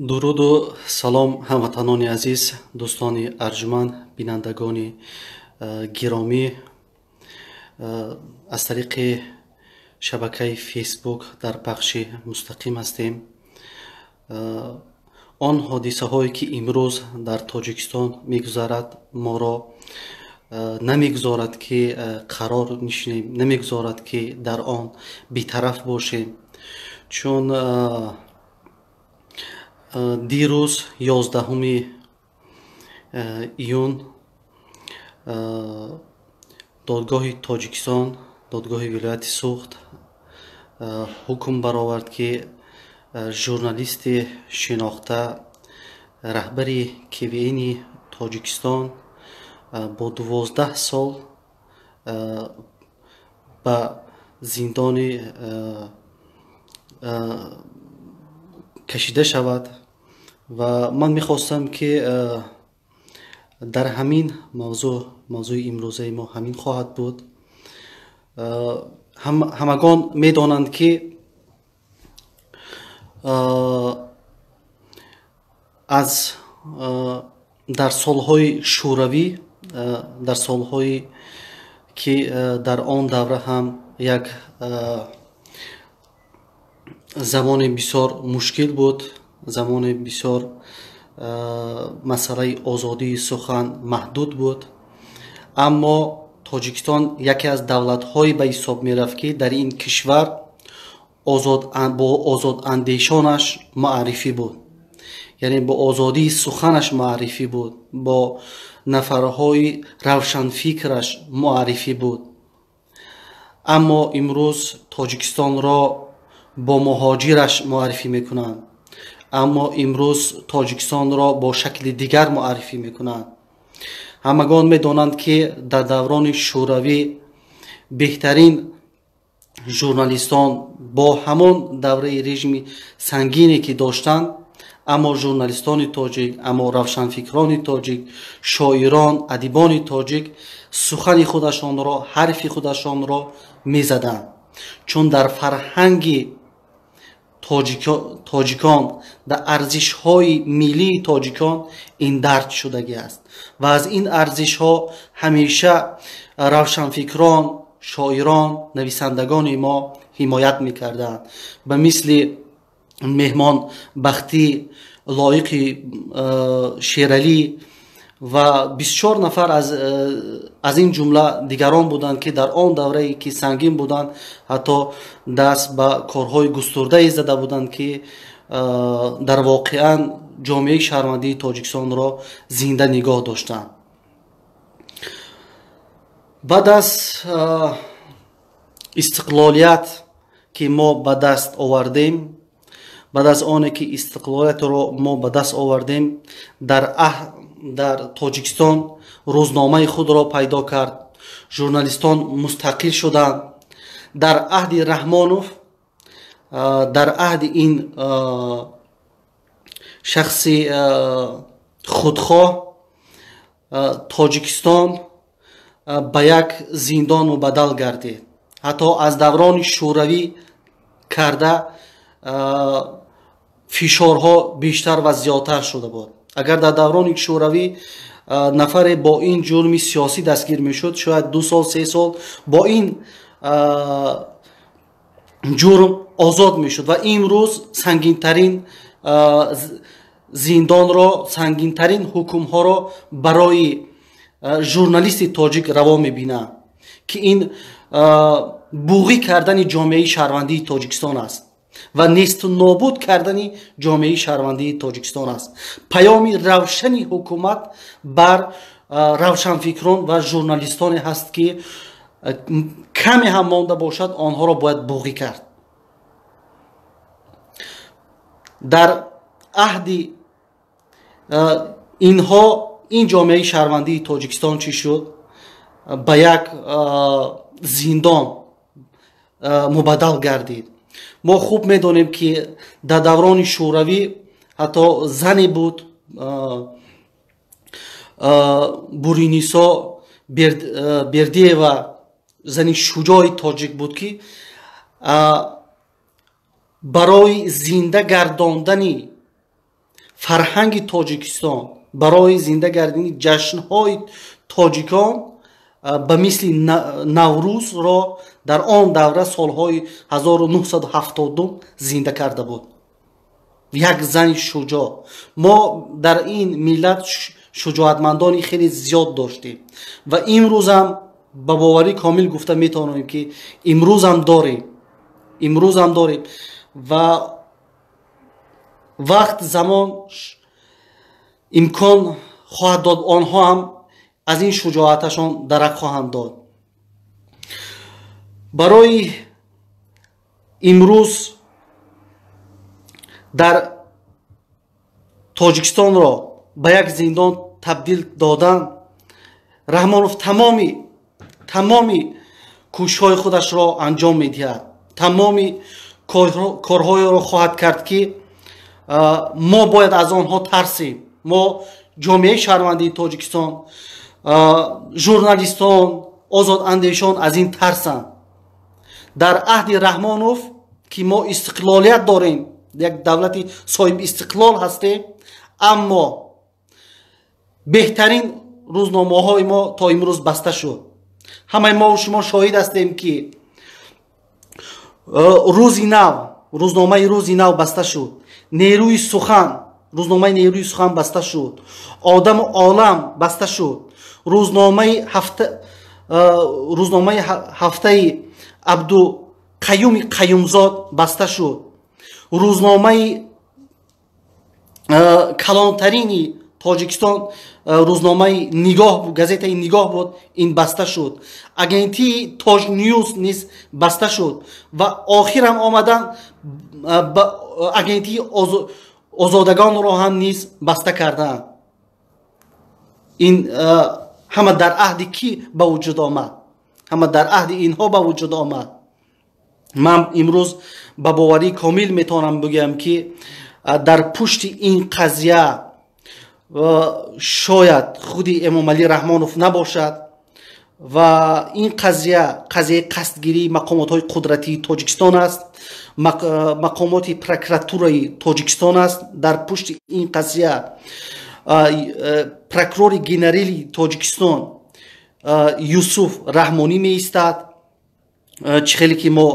дуруду салом ҳамватанони азиз, дӯстони арҷуманд, бинандагони гиромӣ. Аз тариқи шабакаи фейсбук дар пахши мустақим ҳастем. Он ҳодисаҳое ки имрӯз дар Тоҷикистон мегузарад, моро намегузорад ки қарор нишинем, намегузорад ки дар он бетараф бошем, чун дирӯз 11 июн додгоҳи Тоҷикистон, додгоҳи вилояти Суғд ҳукм баровард ки журналисти шинохта, раҳбари КВН-и Тоҷикистон бо 12 сол ба зиндони кашида шавад. ва ман мехостам ки дар ҳамин мавзӯи имрӯзаи мо ҳамин хоҳад буд. ҳамагон медонанд ки аз дар солҳои шӯравӣ, дар солҳои ки дар он давра ҳам як замони бисёр мушкил буд, замони бисёр масъалаи озодии сухан маҳдуд буд, аммо Тоҷикистон яке аз давлатҳое ба ҳисоб мерафт ки дар ин кишвар бо озодандешонаш маърифӣ буд, яъне бо озодии суханаш маърифӣ буд, бо нафарҳои равшанфикраш маърифӣ буд. аммо имрӯз Тоҷикистонро бо муҳоҷираш муаррифӣ мекунанд. аммо имрӯз Тоҷикистонро бо шакли дигар муаррифӣ мекунанд. ҳамагон медонанд ки дар даврони шӯравӣ беҳтарин журналистон бо ҳамон давраи режими сангине ки доштанд, аммо журналистони тоҷик, аммо равшанфикрони тоҷик, шоирон, адибони тоҷик сухани худашонро, ҳарфи худашонро мезаданд, чун дар фарҳанги тоҷикон, дар арзишҳои миллии тоҷикон ин дард шудагӣ аст ва аз ин арзишҳо ҳамеша равшанфикрон, шоирон, нависандагони мо ҳимоят мекарданд, ба мисли меҳмон бахтӣ, лоиқи шералӣ ва бисёр нафар аз ин ҷумла дигарон буданд ки дар он даврае ки сангин буданд, ҳатто даст ба корҳои густурдае зада буданд ки дар воқеан ҷомеаи шаҳрвандии Тоҷикистонро зинда нигоҳ доштанд. баъд аз истиқлолият ки мо ба даст овардем, баъд аз оне ки истиқлолиятро мо ба даст овардем, дар Тоҷикистон рӯзномаи худро пайдо кард, журналистон мустақил шуданд. дар аҳди Раҳмонов, дар аҳди ин шахси худхоҳ, Тоҷикистон ба як зиндон мубаддал гардид. ҳатто аз даврони шӯравӣ карда фишорҳо бештар ва зиёдтар шуда буд. агар дар даврони шӯравӣ нафаре бо ин ҷурми сиёсӣ дастгир мешуд, шояд 2 сол 3 сол бо ин ҷурм озод мешуд ва имрӯз сангинтарин зиндонро, сангинтарин ҳукмҳоро барои журналисти тоҷик раво мебинад ки ин буғӣ кардани ҷомеаи шаҳрвандии Тоҷикистон аст ва несту нобуд кардани ҷомеаи шаҳрвандии Тоҷикистон аст. паёми равшани ҳукумат бар равшанфикрон ва журналистоне ҳаст ки каме ҳам монда бошад, онҳоро бояд буғӣ кард. дар аҳди инҳо ин ҷомеаи шаҳрвандии Тоҷикистон чӣ шуд? ба як зиндон мубаддал гардид. мо хуб медонем ки дар даврони шӯравӣ ҳатто зане буд, Буринисо Бердиева, зани шуҷои тоҷик буд ки барои зинда гардондани фарҳанги тоҷикистон, барои зинда гардидани ҷашнҳои тоҷикон ба мисли наврӯзро дар он давра солҳои 1970 зинда карда буд. як зани шуҷоъ. мо дар ин миллат шуҷоатмандони хеле зиёд доштем ва имрӯзам ба боварӣ комил гуфта метавонем ки имрӯзам дорем ва вақт замон имкон хоҳад дод, онҳо ҳам аз ин шуҷоаташон дарак хоҳанд дод. барои имрӯз дар тоҷикистонро ба як зиндон табдил додан, Раҳмонов тамоми кӯшишҳои худашро анҷом медиҳад, тамоми корҳоеро хоҳад кард ки мо бояд аз онҳо тарсем. мо ҷомеаи шаҳрвандии Тоҷикистон, журналистон, озодандешон аз ин тарсанд. дар аҳди Раҳмонов ки мо истиқлолият дорем, як давлати соҳиб истиқлол ҳастем, аммо беҳтарин рӯзномаҳои мо то имрӯз баста шуд. ҳамаи мо шумо шоҳид ҳастем ки рӯзномаи рӯзи нав баста шуд, рӯзномаи нерӯи сухан баста шуд, Одаму олам баста шуд, рӯзномаи ҳафтаи Абдуқайюми Қайюмзод баста шуд, рӯзномаи калонтарини Тоҷикистон, рӯзномаи Нигоҳ, газетаи Нигоҳ буд, ин баста шуд. Агентии Тож Ньюс низ баста шуд ва охирам омадан агентии озодагонро ҳам низ баста карданд. ин ҳама дар аҳди кӣ ба вуҷуд омад? ҳама дар аҳди инҳо ба вуҷуд омад. ман имрӯз ба боварии комил метавонам бигӯям ки дар пушти ин қазия шояд худи Эмомалӣ Раҳмонов набошад ва ин қазияи қасдгирии мақомотҳои қудратии Тоҷикистон аст, мақомоти прокуратураи Тоҷикистон аст. дар пушти ин қазия прокурори генерали Тоҷикистон Юсуф Раҳмонӣ меистад, чӣ хеле ки мо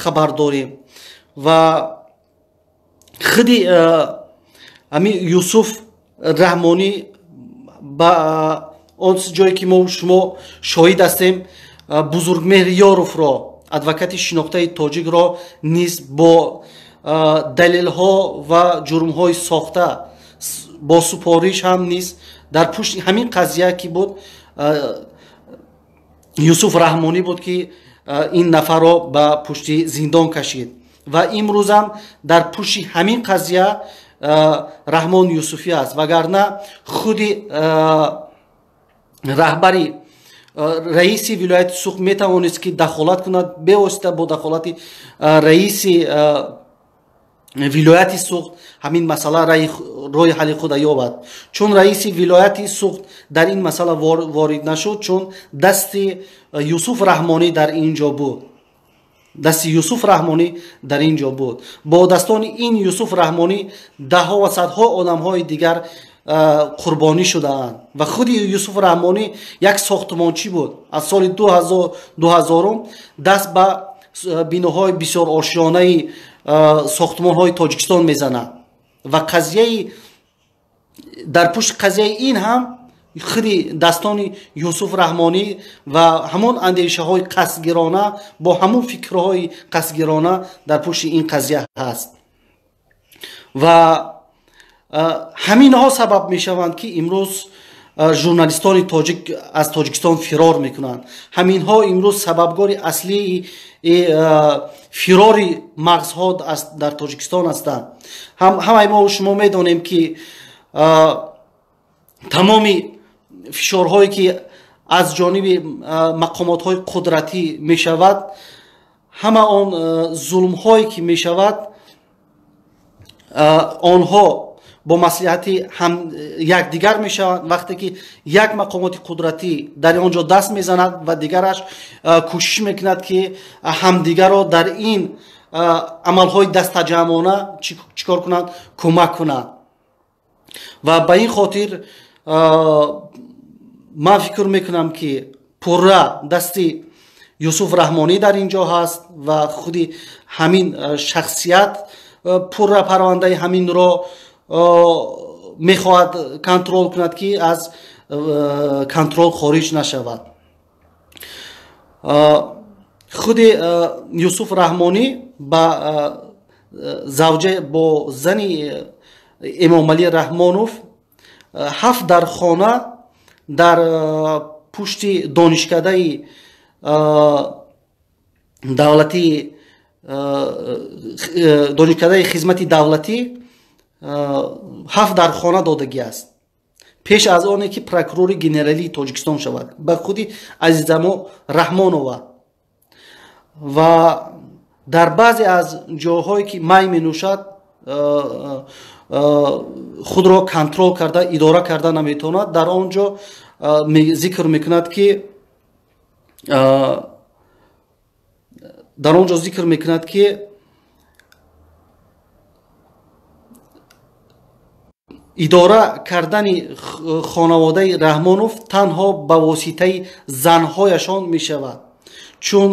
хабар дорем ва худи ҳамин Юсуф Раҳмонӣ ба он ҷое ки мо шумо шоҳид ҳастем, Бузургмеҳри Ёровро, адвокати шинохтаи тоҷикро низ бо далелҳо ва ҷурмҳои сохта бо супориш ҳам низ дар пушти ҳамин қазия ки буд, Юсуф Раҳмонӣ буд ки ин нафарро ба пушти зиндон кашид ва имрӯзам дар пушти ҳамин қазия Раҳмон Юсуфӣ аст. Вагарна худи раҳбари раиси вилояти Суғд метавонист ки дахолат кунад, бевосита бо дахолати раиси вилояти Суғд ҳамин масъала роҳи ҳалли худа ёбад. чун раиси вилояти Суғд дар ин масъала ворид нашуд, чун дасти Юсуф Раҳмонӣ дар инҷо буд. бо дастони ин Юсуф Раҳмонӣ даҳҳо ва садҳо одамҳои дигар қурбонӣ шудаанд ва худи Юсуф Раҳмонӣ як сохтмончӣ буд. аз соли 2000 даст ба биноҳои бисёр ошёнаи сохтмонҳои Тоҷикистон мезанад ва дар пушти қазияи ин ҳам худи дастони Юсуф Раҳмонӣ ва ҳамон андешаҳои қасдгирона бо ҳамон фикрҳои қасдгирона дар пушти ин қазия ҳаст ва ҳаминҳо сабаб мешаванд ки имрӯз журналистони тоҷик аз Тоҷикистон фирор мекунанд. ҳаминҳо имрӯз сабабгори аслии фирори мағзҳо дар Тоҷикистон ҳастанд. ҳамаи мо шумо медонем ки тамоми фишорҳое ки аз ҷониби мақомотҳои қудратӣ мешавад, ҳама он зулмҳое ки мешавад, онҳо бо маслиҳати якдигар мешаванд. вақте ки як мақомоти қудратӣ дар он ҷо даст мезанад ва дигараш кӯшиш мекунад ки ҳамдигарро дар ин амалҳои дастаҷамона чикор кунанд, кӯмак кунанд. ва ба ин хотир ман фикр мекунам ки пурра дасти юсуф раҳмонӣ дар ин ҷо ҳаст ва худи ҳамин шахсият пурра парвандаи ҳаминро мехоҳад контрол кунад ки аз контрол хориҷ нашавад. худи юсуф раҳмонӣ бо зани эмомалӣ раҳмонов 7 дар хона дар пушти донишкадаи давлати донишкадаи хизмати давлатӣ 7 дар хона додагӣ аст, пеш аз оне ки прокурори генералии Тоҷикистон шавад ба худи Азизамо Раҳмонова. ва дар баъзе аз ҷоҳое ки май менӯшад худро контрол карда идора карда наметавонад, дар он ҷо зикр мекунад ки идора кардани хонаводаи Раҳмонов танҳо ба воситаи занҳояшон мешавад, чун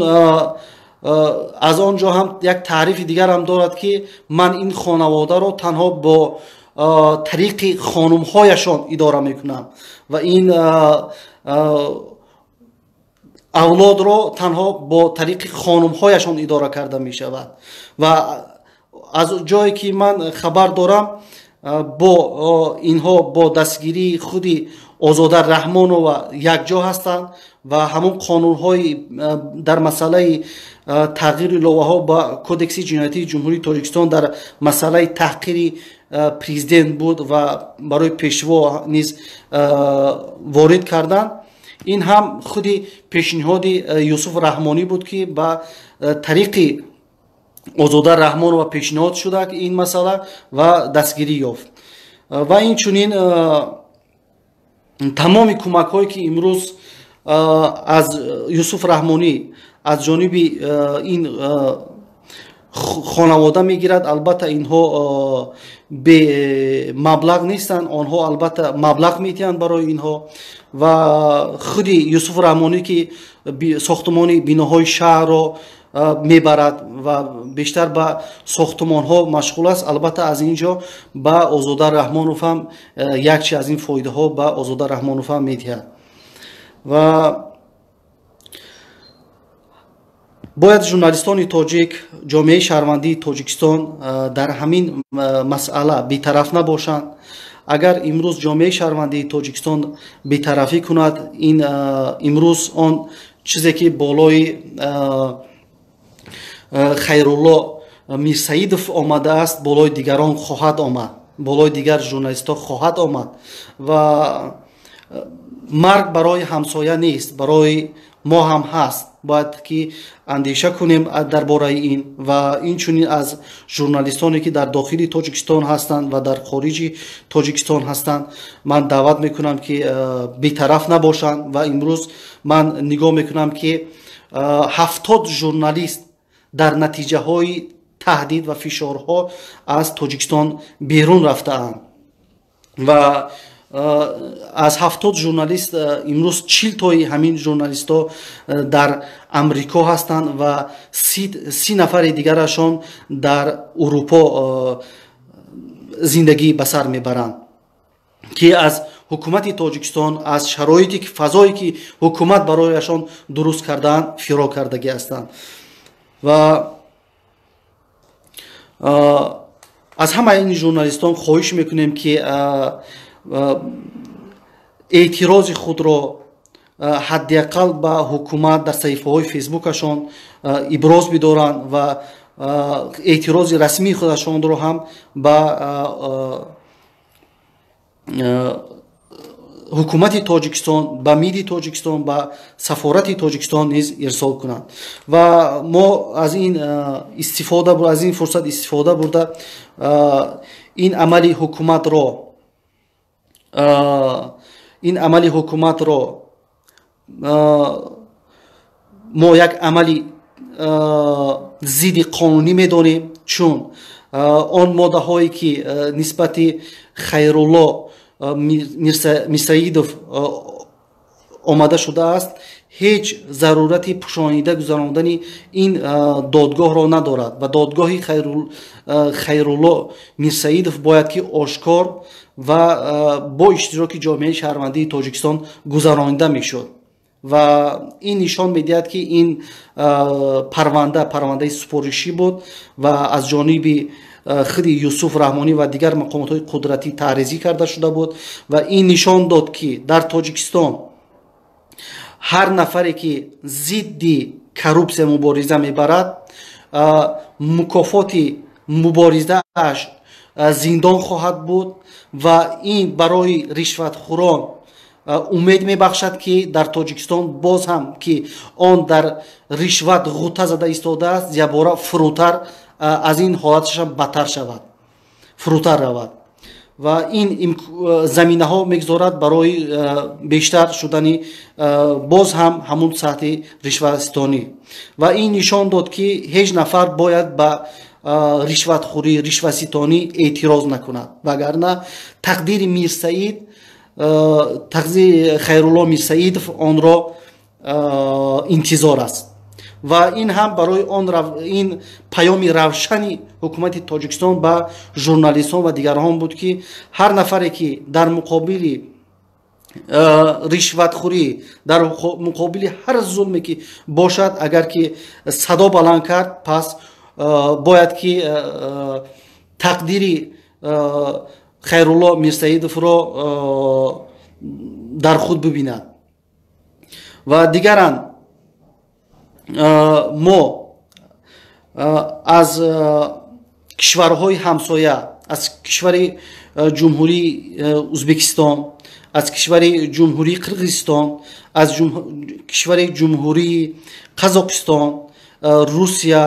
аз он ҷо ҳам як таърифи дигар ҳам дорад ки ман ин хонаводаро танҳо бо тариқи хонумҳояшон идора мекунам ва ин авлодро танҳо бо тариқи хонумҳояшон идора карда мешавад. ва аз ҷое ки ман хабар дорам бо инҳо бо дастгирии худи Озода Раҳмонова якҷо ҳастанд ва ҳамон қонунҳои дар масъалаи тағйири иловаҳо ба кодекси ҷиноятии ҷумҳурии Тоҷикистон дар масъалаи таҳқири президент буд ва барои пешво низ ворид карданд. ин ҳам худи пешниҳоди Юсуф Раҳмонӣ буд ки ба тариқи Озода Раҳмонова пешниҳод шуда ин масъала ва дастгирӣ ёфт. ва инчунин тамоми кӯмакҳое ки имрӯз аз Юсуф Раҳмонӣ аз ҷониби ин хонавода мегирад, албатта инҳо бемаблағ нестанд, онҳо албатта маблағ метиҳанд барои инҳо. ва худи Юсуф Раҳмонӣ ки сохтумони биноҳои шаҳрро мебарад ва бештар ба сохтумонҳо машғул аст, албатта аз ин ҷо ба Озода Раҳмонов ҳам якчи аз ин фоидаҳо ба Озода Раҳмонов ҳам медиҳад. ва бояд журналистони тоҷик, ҷомеаи шаҳрвандии Тоҷикистон дар ҳамин масъала бетараф набошанд. агар имрӯз ҷомеаи шаҳрвандии Тоҷикистон бетарафӣ кунад, ин имрӯз он чизе ки болои Хайрулло Мирсаидов омадааст, болои дигарон хоҳад омад, болои дигар журналистҳо хоҳад омад. ва марг барои ҳамсоя нест, барои мо ҳам ҳаст. бояд ки андеша кунем дар бораи ин. ва инчунин аз журналистоне ки дар дохили Тоҷикистон ҳастанд ва дар хориҷи Тоҷикистон ҳастанд, ман даъват мекунам ки бетараф набошанд. ва имрӯз ман нигоҳ мекунам ки 70 журналист дар натиҷаҳои таҳдид ва фишорҳо аз Тоҷикистон берун рафтаанд. ва аз 70 журналист имрӯз 40 тои ҳамин журналистҳо дар Амрико ҳастанд ва 30 нафари дигарашон дар Урупо зиндагӣ ба сар мебаранд, ки аз ҳукумати Тоҷикистон, аз шароити фазое ки ҳукумат барояшон дуруст кардаанд, фиро кардагӣ ҳастанд. ва аз ҳамаи ин журналистон хоҳиш мекунем ки эътирози худро ҳаддиақал ба ҳукумат дар саҳифаҳои фейсбукашон иброз бидоранд ва эътирози расмии худашонро ҳам ба ҳукумати Тоҷикистон, ба МИДи Тоҷикистон, ба сафорати Тоҷикистон низ ирсол кунанд. ва мо аз ин фурсат истифода бурда ин амали ҳукуматро мо як амали зидди қонунӣ медонем, чун он моддаҳое ки нисбати Хайрулло Мирсаидов омада шудааст ҳеҷ зарурати пӯшонида гузарондани ин додгоҳро надорад ва додгоҳи Хайрулло Мирсаидов бояд ки ошкор ва бо иштироки ҷомеаи шаҳрвандии Тоҷикистон гузаронида мешуд ва ин нишон медиҳад ки ин парвандаи супоришӣ буд ва аз ҷониби худи Юсуф Раҳмонӣ ва дигар мақомотҳои қудратӣ таъризӣ карда шуда буд ва ин нишон дод ки дар Тоҷикистон ҳар нафаре ки зидди коррупсия мубориза мебарад мукофоти муборизааш зиндон хоҳад буд ва ин барои ришватхӯрон умед мебахшад ки дар Тоҷикистон боз ҳам ки он дар ришват ғута зада истодааст ябора фурӯтар аз ин ҳолаташам бадтар шавад, фурӯтар равад ва ин заминаҳо мегузорад барои бештар шудани боз ҳам ҳамун сатҳи ришватситонӣ ва ин нишон дод ки ҳеҷ нафар бояд ба ришватхӯрӣ, ришватситонӣ эътироз накунад, вагарна тақдири Мирсаид, тақдири Хайрулло Мирсаидов онро интизор аст ва ин ҳам барои ин паёми равшани ҳукумати Тоҷикистон ба журналистон ва дигарон буд ки ҳар нафаре ки дар муқобили ришватхӯрӣ, дар муқобили ҳар зулме ки бошад, агар ки садо баланд кард, пас бояд ки тақдири Хайрулло Мирсаидовро дар худ бибинад ва дигаран мо аз кишварҳои ҳамсоя, аз кишвари ҷумҳурии Ӯзбекистон, аз кишвари ҷумҳурии Қирғизистон, аз кишвари ҷумҳурии Қазоқистон, Русия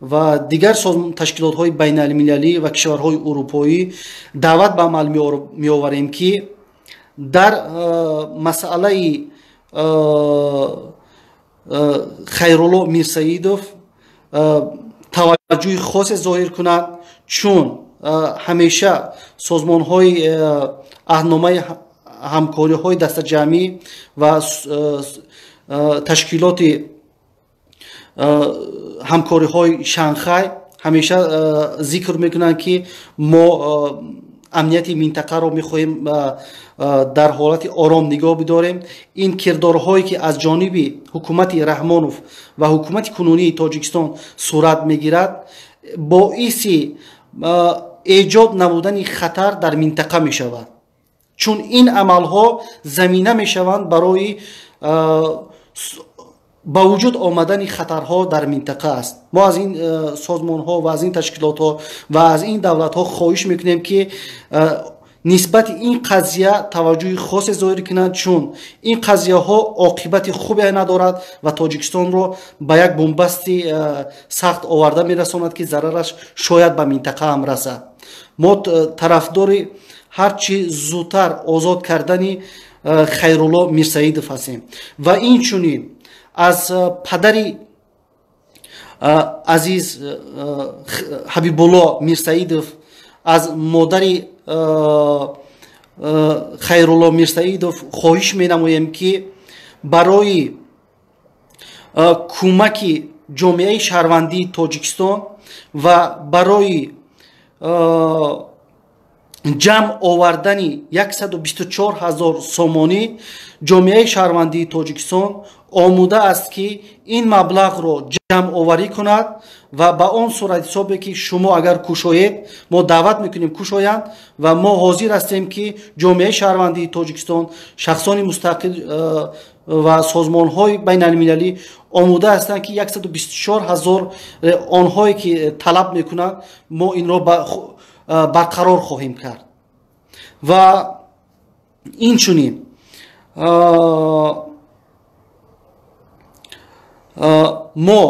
ва дигар ташкилотҳои байналмилалӣ ва кишварҳои урупоӣ даъват ба амал меоварем ки дар масъалаи Хайрулло Мирсаидов таваҷҷӯҳи хосе зоҳир кунад, чун ҳамеша созмонҳои аҳдномаи ҳамкориҳои дастаҷамъӣ ва ташкилоти ҳамкориҳои Шанхай ҳамеша зикр мекунанд ки мо амнияти минтақаро мехоҳем дар ҳолати ором нигоҳ бидорем. Ин кирдорҳое ки аз ҷониби ҳукумати Раҳмонов ва ҳукумати кунунии Тоҷикистон сурат мегирад боиси эҷод намудани хатар дар минтақа мешавад, чун ин амалҳо замина мешаванд барои ба вуҷуд омадани хатарҳо дар минтақа аст. мо аз ин созмонҳо ва аз ин ташкилотҳо ва аз ин давлатҳо хоҳиш мекунем ки нисбати ин қазия таваҷҷӯҳи хосе зоҳир кунанд, чун ин қазияҳо оқибати хубе надорад ва Тоҷикистонро ба як бомбасти сахт оварда мерасонад ки зарараш шояд ба минтақа ҳам расад. мо тарафдори ҳарчи зудтар озод кардани Хайрулло Мирсаидов ҳастем ва инчунин аз падари азиз Ҳабибулло Мирсаидов, аз модари Хайрулло Мирсаидов хоҳиш менамоем ки барои кӯмаки ҷомеаи шаҳрвандии Тоҷикистон ва барои ҷамъ овардани 124 000 сомонӣ ҷомеаи шаҳрвандии Тоҷикистон омода аст ки ин маблағро ҷамъоварӣ кунад ва ба он сурат ҳисобе ки шумо агар кушоед, мо даъват мекунем кушоянд ва мо ҳозир ҳастем ки ҷомеаи шаҳрвандии Тоҷикистон, шахсони мустақил ва созмонҳои байналмилалӣ омода ҳастанд ки 124 000 онҳое ки талаб мекунанд, мо инро барқарор хоҳем кард ва инчунин мо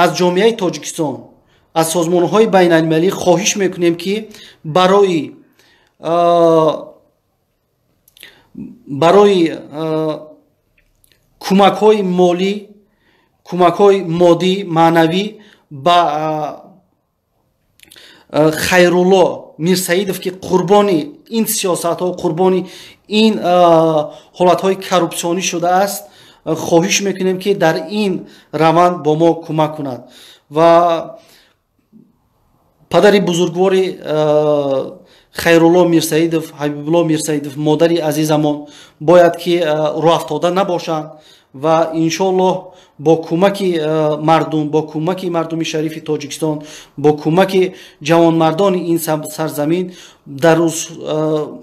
аз ҷомеаи Тоҷикистон, аз созмонҳои байналмилалӣ хоҳиш мекунем ки барои кӯмакҳои молӣ, кӯмакҳои моддӣ маънавӣ ба хайрулло мирсаидов ки қурбони ин сиёсатҳо, қурбони ин ҳолатҳои коррупсионӣ шудааст, хоҳиш мекунем ки дар ин раванд бо мо кӯмак кунад. Ва падари бузургвори хайрулло мирсаидов, ҳабибулло мирсаидов, модари азизамон бояд ки роҳафтода набошанд ва иншоаллоҳ бо кӯмаки мардум, бо кӯмаки мардуми шарифи Тоҷикистон, бо кӯмаки ҷавонмардони ин сарзамин дар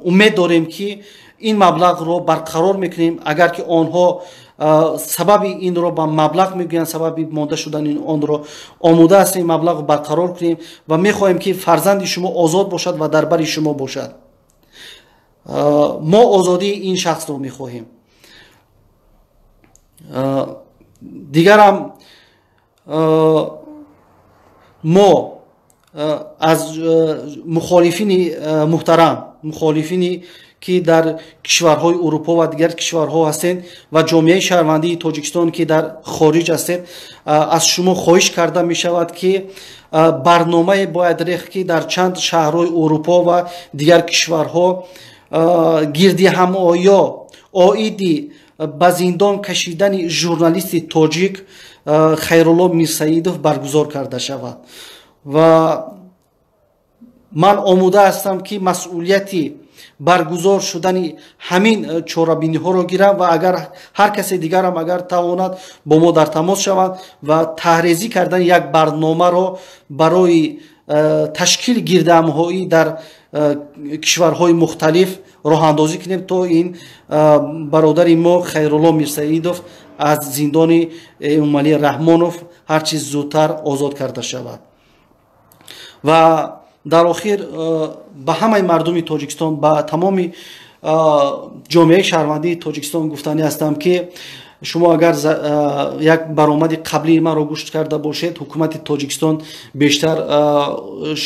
умед дорем ки ин маблағро барқарор мекунем. Агар ки онҳо сабаби инро ба маблағ мегӯянд, сабаби монда шудани онро, омода ҳастем маблағро барқарор кунем ва мехоҳем ки фарзанди шумо озод бошад ва дар бари шумо бошад. мо озодии ин шахсро мехоҳем. дигарам мо аз мухолифини муҳтарам, мухолифини ки дар кишварҳои урупо ва дигар кишварҳо ҳастед ва ҷомеаи шаҳрвандии Тоҷикистон ки дар хориҷ ҳастед, аз шумо хоҳиш карда мешавад ки барномае бояд рехт ки дар чанд шаҳрҳои урупо ва дигар кишварҳо гирди ҳамоё оиди ба зиндон кашидани журналисти тоҷик Хайрулло Мирсаидов баргузор карда шавад. ва ман омода ҳастам ки масъулияти баргузор шудани ҳамин чорабиниҳоро гирам ва агар ҳар касе дигарам агар тавонад бо мо дар тамос шавад ва таҳризӣ кардани як барномаро барои ташкили гирдаҳамоӣ дар кишварҳои мухталиф роҳандозӣ кунем, то ин бародари мо Хайрулло Мирсаидов аз зиндони Эмомалӣ Раҳмонов ҳарчи зудтар озод карда шавад. ва дар охир ба ҳамаи мардуми Тоҷикистон, ба тамоми ҷомеаи шаҳрвандии Тоҷикистон гуфтанӣ ҳастам ки шумо агар як баромади қаблии маро гӯш карда бошед, ҳукумати Тоҷикистон бештар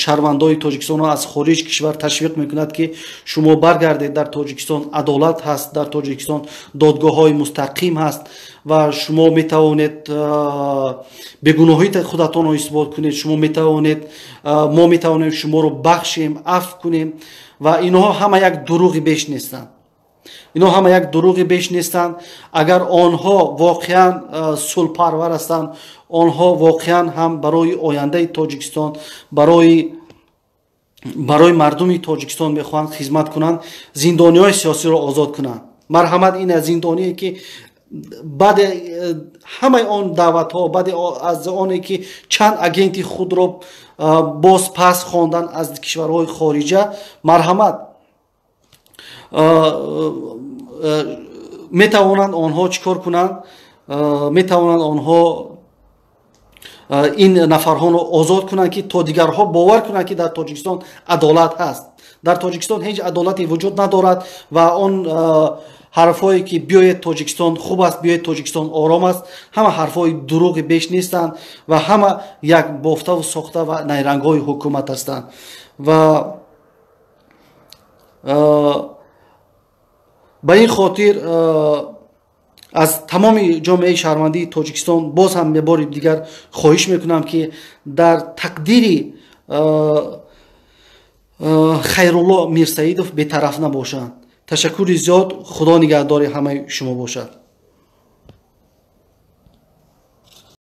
шаҳрвандои Тоҷикистонро аз хориҷ кишвар ташвиқ мекунад ки шумо баргардед. Дар Тоҷикистон адолат ҳаст, дар Тоҷикистон додгоҳҳои мустақим ҳаст ва шумо метавонед бегуноҳии худатонро исбот кунед, шумо метавонед, мо метавонем шуморо бахшем, афв кунем ва инҳо ҳама як дурӯғи беш нестанд. اینها همه یک دروغ بیش نیستند. اگر آنها واقعا صلح‌پرور هستند، آنها واقعا هم برای آینده تاجیکستان، برای مردم تاجیکستان میخواهند خدمت کنند، زندانی‌های سیاسی را آزاد کنند. مرحمت این از زندانیه که بعد همه آن دعوت‌ها، بعد از آنی که چند اگنت خود را باز پس خواندن از کشورهای خارجه، مرحمت میتوانند آنها چیکار کنند؟ میتوانند آنها این نفرها را آزاد کنند که تا دیگرها باور کنند که در تاجیکستان عدالت هست. در تاجیکستان هیچ عدالتی وجود ندارد و آن حرفایی که بیاید تاجیکستان خوب است، بیاید تاجیکستان آرام است، همه حرفای دروغ بیش نیستند و همه یک بافته و ساخته و نیرنگ‌های حکومت هستند. و به این خاطر از تمام جامعه شهروندی تاجیکستان باز هم به بار دیگر خواهش میکنم که در تقدیر خیرالله میرسعیدov بی‌طرف نباشند. تشکر زیاد. خدا نگهدار همه شما باشد.